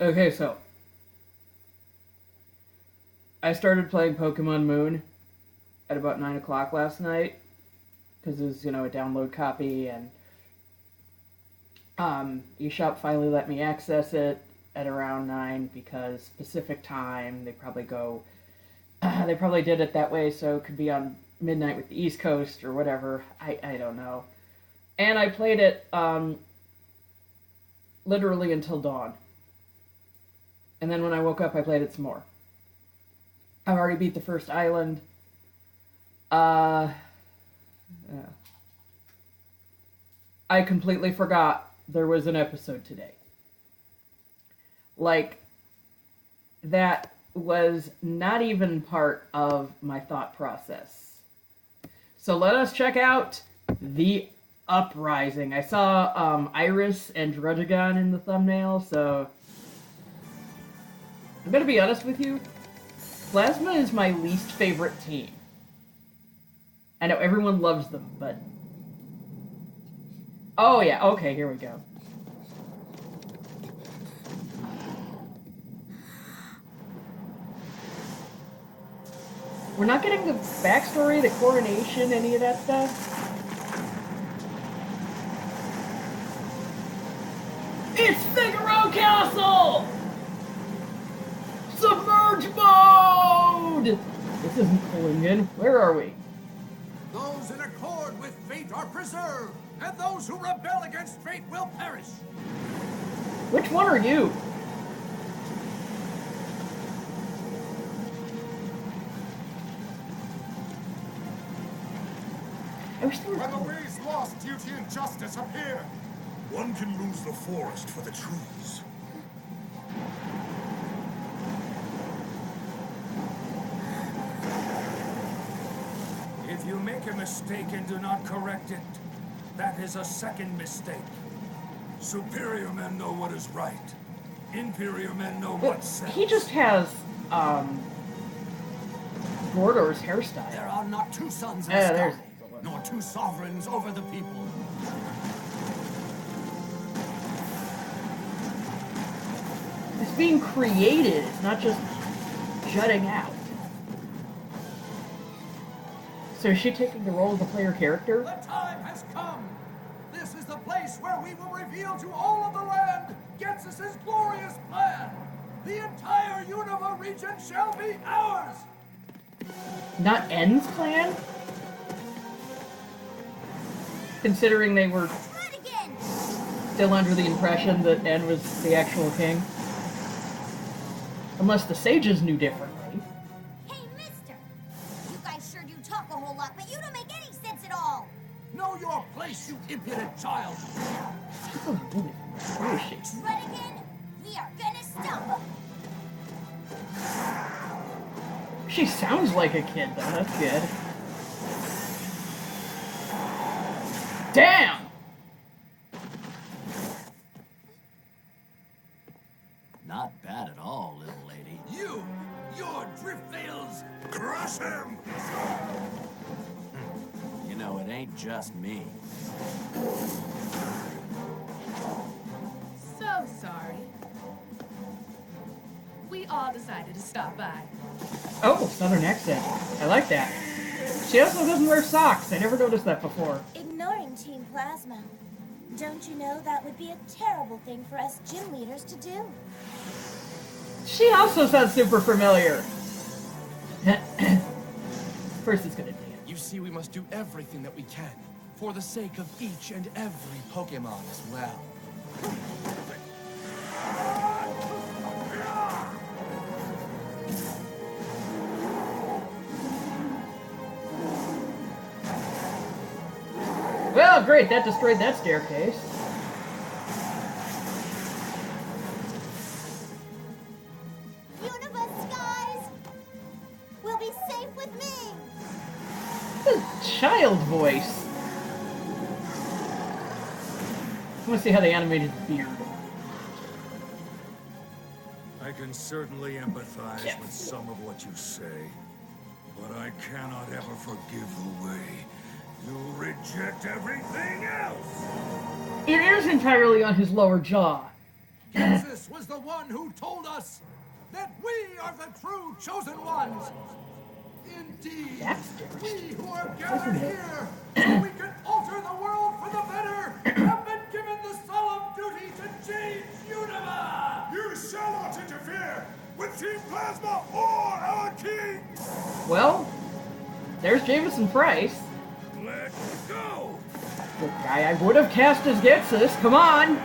Okay, so I started playing Pokemon Moon at about 9 o'clock last night because it was, a download copy, and eShop finally let me access it at around 9 because Pacific time. They probably they probably did it that way so it could be on midnight with the East Coast or whatever. I don't know. And I played it literally until dawn. And then when I woke up, I played it some more. I've already beat the first island. Yeah. I completely forgot there was an episode today. Like, that was not even part of my thought process. So let us check out The Uprising. I saw Iris and Druddigon in the thumbnail, so I'm gonna be honest with you. Plasma is my least favorite team. I know everyone loves them, but... Oh yeah, okay, here we go. We're not getting the backstory, the coronation, any of that stuff? It's Figaro Castle! Submerge mode! This isn't Klingen. Where are we? Those in accord with fate are preserved, and those who rebel against fate will perish. Which one are you? When the ways lost, duty and justice appear. One can lose the forest for the trees. If you make a mistake and do not correct it, that is a second mistake. Superior men know what is right. Inferior men know what sells. He just has, Gordor's hairstyle. There are not two suns in Yeah, the there's... sky, nor two sovereigns over the people. It's being created, it's not just jutting out. So is she taking the role of the player character? The time has come! This is the place where we will reveal to all of the land Ghetsis' glorious plan! The entire Unova region shall be ours! Not N's plan? Considering they were still under the impression that N was the actual king. Unless the sages knew differently. Hey, mister! You guys sure do talk a whole lot, but you don't make any sense at all! Know your place, you impudent child! Oh, boy. Where is she? Druddigon, we are gonna stop him! She sounds like a kid, though. That's good. Damn! Not bad at all, little lady. Your drift veils! Crush him! You know, it ain't just me. So sorry. We all decided to stop by. Oh, southern accent. I like that. She also doesn't wear socks. I never noticed that before. Ignoring Team Plasma. Don't you know that would be a terrible thing for us gym leaders to do? She also sounds super familiar. First it's gonna dance. You see, we must do everything that we can for the sake of each and every Pokémon as well. Well, great, that destroyed that staircase. Unova skies will be safe with me! Child voice. I want to see how they animated the beard. I can certainly empathize Yes. with some of what you say, but I cannot ever forgive the way you reject everything else! It is entirely on his lower jaw. Kansas was the one who told us that we are the true chosen ones. Indeed, we who are gathered here so we can alter the world for the better have been given the solemn duty to change Unima! You shall not interfere with Team Plasma or our king! Well, there's Jameson Price. Let's go! The guy I would have cast as Gexus. Come on!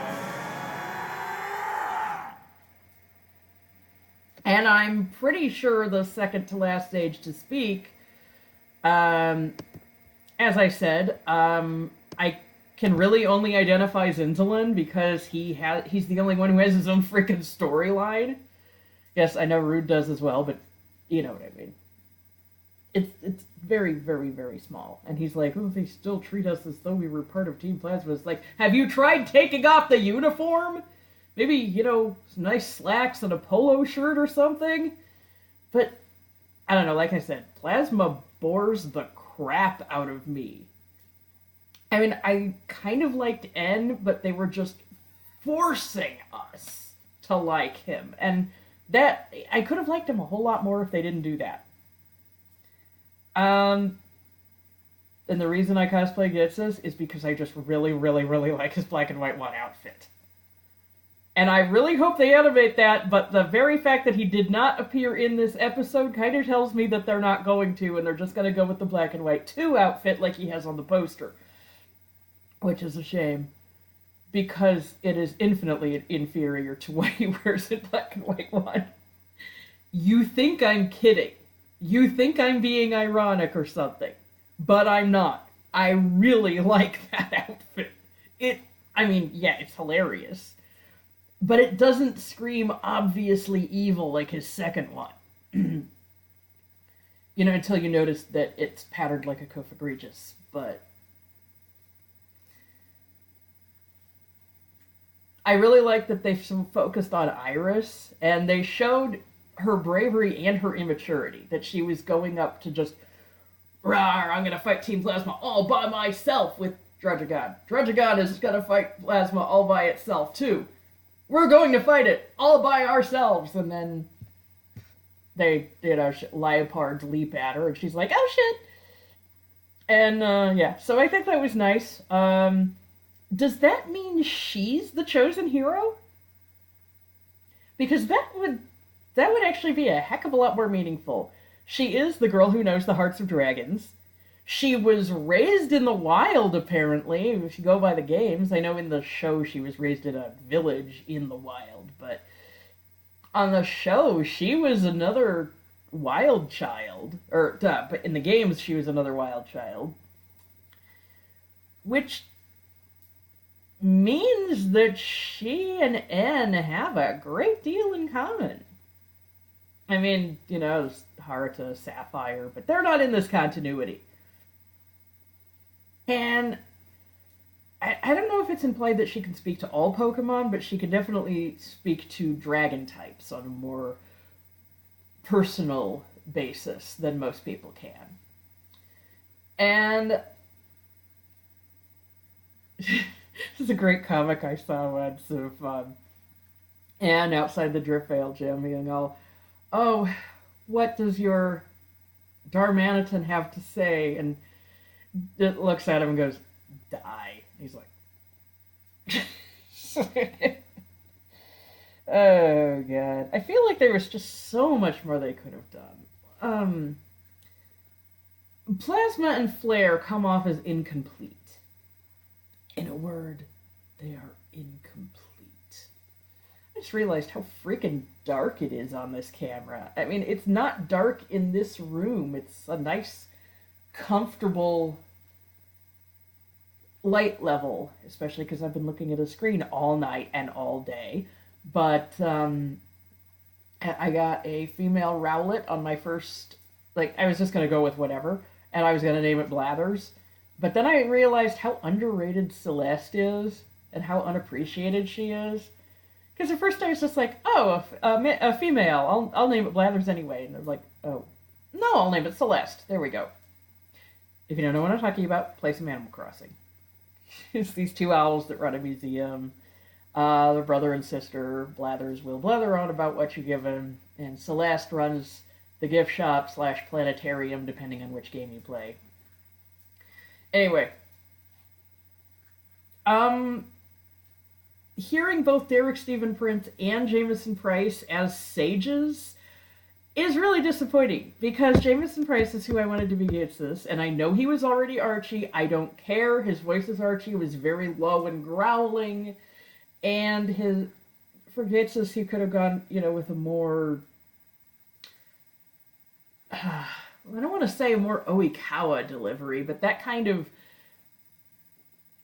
And I'm pretty sure the second to last stage to speak, as I said, I can really only identify Zinzalin because he's the only one who has his own freaking storyline. Yes, I know Rude does as well, but you know what I mean. It's very, very, very small. And he's like, oh, they still treat us as though we were part of Team Plasma. It's like, have you tried taking off the uniform? Maybe, you know, some nice slacks and a polo shirt or something? But, I don't know, like I said, Plasma bores the crap out of me. I mean, I kind of liked N, but they were just forcing us to like him. And that, I could have liked him a whole lot more if they didn't do that. And the reason I cosplay Gitsis is because I just really, really, really like his black and white one outfit. And I really hope they animate that, but the very fact that he did not appear in this episode kind of tells me that they're not going to, and they're just going to go with the black and white 2 outfit like he has on the poster. Which is a shame, because it is infinitely inferior to what he wears in black and white 1. You think I'm kidding. You think I'm being ironic or something, but I'm not. I really like that outfit. It's hilarious. But it doesn't scream obviously evil like his second one. You know, until you notice that it's patterned like a Kof Egregious. But I really like that they focused on Iris, and they showed her bravery and her immaturity. That she was going up to just, rawr, I'm going to fight Team Plasma all by myself with Drudgegon. Drudgegon is going to fight Plasma all by itself, too. We're going to fight it all by ourselves. And then they, Leopards leap at her, and she's like, oh shit. And, yeah, so I think that was nice. Does that mean she's the chosen hero? Because that would actually be a heck of a lot more meaningful. She is the girl who knows the hearts of dragons. She was raised in the wild, apparently, if you go by the games. I know in the show she was raised in a village in the wild, but on the show, she was another wild child. But in the games, she was another wild child. Which means that she and N have a great deal in common. I mean, you know, Haruta, Sapphire, but they're not in this continuity. And I don't know if it's implied that she can speak to all Pokemon, but she can definitely speak to dragon types on a more personal basis than most people can. And this is a great comic I saw once of Anne outside the Driftveil gym being all, oh, what does your Darmanitan have to say? And it looks at him and goes, die. He's like, oh god. I feel like there was just so much more they could have done. Plasma and Flare come off as incomplete. In a word, they are incomplete. I just realized how freaking dark it is on this camera. I mean, it's not dark in this room. It's a nice, comfortable light level, especially because I've been looking at a screen all night and all day. But I got a female Rowlet on my first, I was just going to go with whatever, and I was going to name it Blathers. But then I realized how underrated Celeste is and how unappreciated she is. Because at first I was just like, oh, a female, I'll name it Blathers anyway. And they're like, oh, no, I'll name it Celeste. There we go. If you don't know what I'm talking about, play some Animal Crossing. It's these 2 owls that run a museum. The brother and sister Blathers will blather on about what you give him, and Celeste runs the gift shop / planetarium, depending on which game you play. Anyway, hearing both Derek Stephen Prince and Jameson Price as sages is really disappointing, because Jameson Price is who I wanted to be Gitsis, and I know he was already Archie. I don't care. His voice as Archie was very low and growling, and for Gitsis he could have gone, with a more, I don't want to say a more Oikawa delivery, but that kind of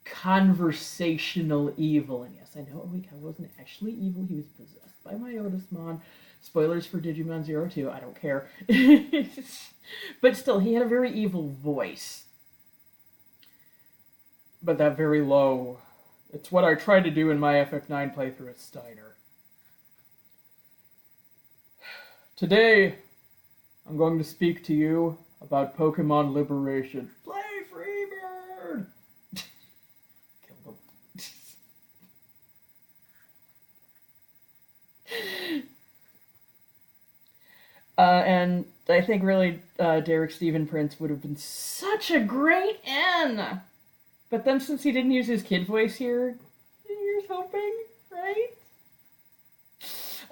conversational evil. And yes, I know Oikawa wasn't actually evil. He was possessed by Myotismon. Spoilers for Digimon 02, I don't care. But still, he had a very evil voice. But that very low. It's what I tried to do in my FF9 playthrough at Steiner. Today, I'm going to speak to you about Pokemon Liberation. Play Freebird! Kill them. And I think really Derek Stephen Prince would have been such a great N. But then since he didn't use his kid voice here, here's hoping, right?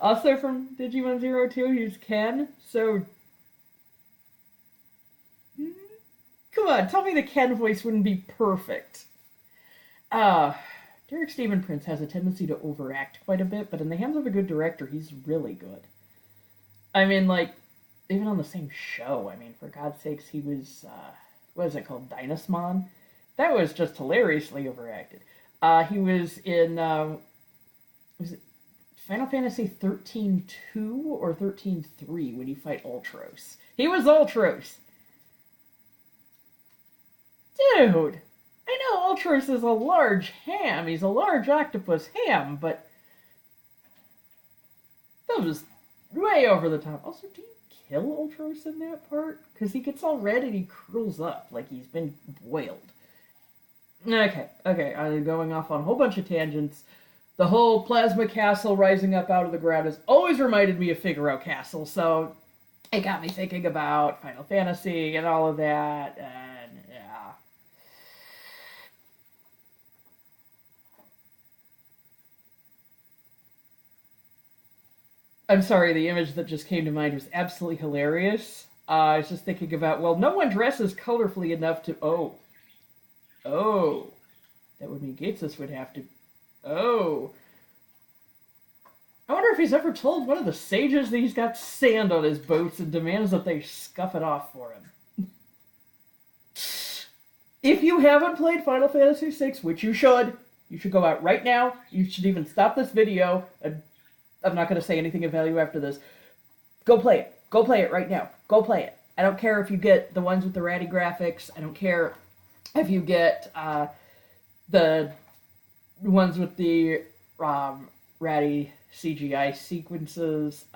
Also from Digimon 02, he's Ken. So, come on, tell me the Ken voice wouldn't be perfect. Derek Stephen Prince has a tendency to overact quite a bit, but in the hands of a good director, he's really good. I mean, even on the same show, for God's sakes, he was, what is it called, Dynasmon? That was just hilariously overacted. He was in, was it Final Fantasy 13-2 or 13-3 when you fight Ultros? He was Ultros! Dude! I know Ultros is a large ham, he's a large octopus ham, but that was way over the top. Also, do you kill Ultros in that part? Because he gets all red and he curls up like he's been boiled. Okay, I'm going off on a whole bunch of tangents. The whole Plasma Castle rising up out of the ground has always reminded me of Figaro Castle, so it got me thinking about Final Fantasy and all of that, and yeah. I'm sorry, the image that just came to mind was absolutely hilarious. I was just thinking about, well, no one dresses colorfully enough to... Oh. That would mean Gatsus would have to... Oh. I wonder if he's ever told one of the sages that he's got sand on his boots and demands that they scuff it off for him. If you haven't played Final Fantasy VI, which you should go out right now. You should even stop this video. I'm not going to say anything of value after this. Go play it. Go play it right now. Go play it. I don't care if you get the ones with the ratty graphics. I don't care if you get the ones with the ratty CGI sequences.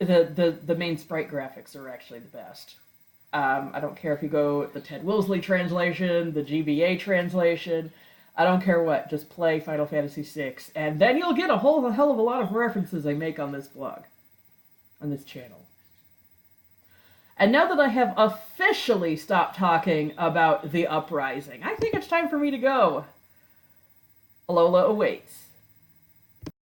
The main sprite graphics are actually the best. I don't care if you go with the Ted Wilsley translation, the GBA translation. I don't care what. Just play Final Fantasy VI, and then you'll get a whole hell of a lot of references I make on this blog, on this channel. And now that I have officially stopped talking about the Uprising, I think it's time for me to go. Alola awaits.